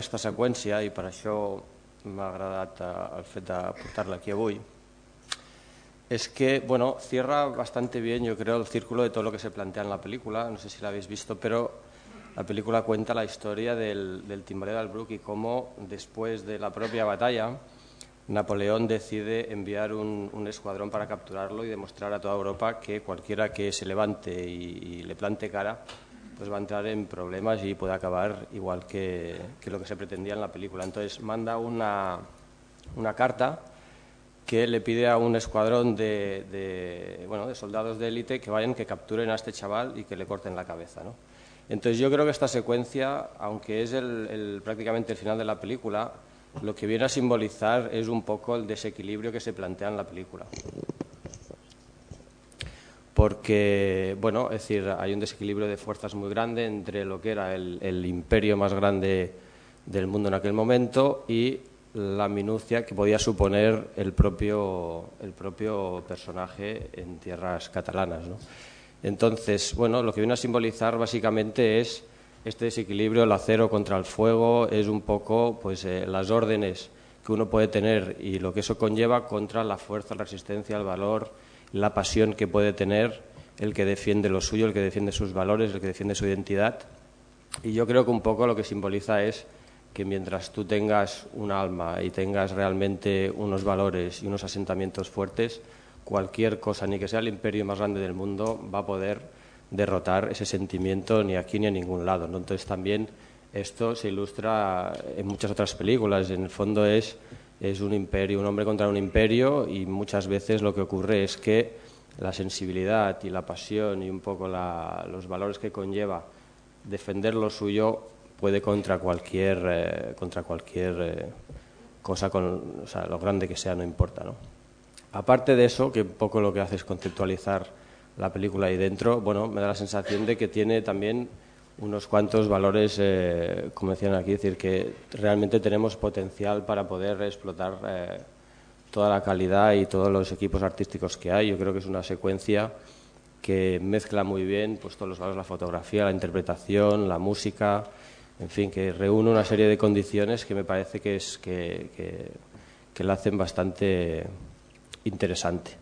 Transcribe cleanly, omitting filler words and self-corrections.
aquesta seqüència, i per això m'ha agradat el fet de portar-la aquí avui, es que, bueno, cierra bastante bien, yo creo, el círculo de todo lo que se plantea en la película. No sé si la habéis visto, pero la película cuenta la historia del timbalero Albrook y cómo, después de la propia batalla, Napoleón decide enviar un escuadrón para capturarlo y demostrar a toda Europa que cualquiera que se levante y le plante cara, pues va a entrar en problemas y puede acabar igual que lo que se pretendía en la película. Entonces manda una carta que le pide a un escuadrón de soldados de élite que vayan, que capturen a este chaval y que le corten la cabeza, ¿no? Entonces yo creo que esta secuencia, aunque es prácticamente el final de la película, lo que viene a simbolizar es un poco el desequilibrio que se plantea en la película. Porque, bueno, es decir, hay un desequilibrio de fuerzas muy grande entre lo que era el imperio más grande del mundo en aquel momento y la minucia que podía suponer el propio personaje en tierras catalanas, ¿no? Entonces, bueno, lo que viene a simbolizar básicamente es este desequilibrio, el acero contra el fuego, es un poco pues las órdenes que uno puede tener y lo que eso conlleva contra la fuerza, la resistencia, el valor, la pasión que puede tener el que defiende lo suyo, el que defiende sus valores, el que defiende su identidad. Y yo creo que un poco lo que simboliza es que mientras tú tengas un alma y tengas realmente unos valores y unos asentamientos fuertes, cualquier cosa, ni que sea el imperio más grande del mundo, va a poder derrotar ese sentimiento ni aquí ni en ningún lado, ¿no? Entonces también esto se ilustra en muchas otras películas. En el fondo es un imperio, un hombre contra un imperio, y muchas veces lo que ocurre es que la sensibilidad y la pasión y un poco los valores que conlleva defender lo suyo puede contra cualquier cosa, o sea, lo grande que sea, no importa, ¿no? Aparte de eso, que un poco lo que hace es conceptualizar la película ahí dentro, bueno, me da la sensación de que tiene también unos cuantos valores, como decían aquí, es decir, que realmente tenemos potencial para poder explotar toda la calidad y todos los equipos artísticos que hay. Yo creo que es una secuencia que mezcla muy bien pues todos los valores, la fotografía, la interpretación, la música, en fin, que reúne una serie de condiciones que me parece que la hacen bastante interesante.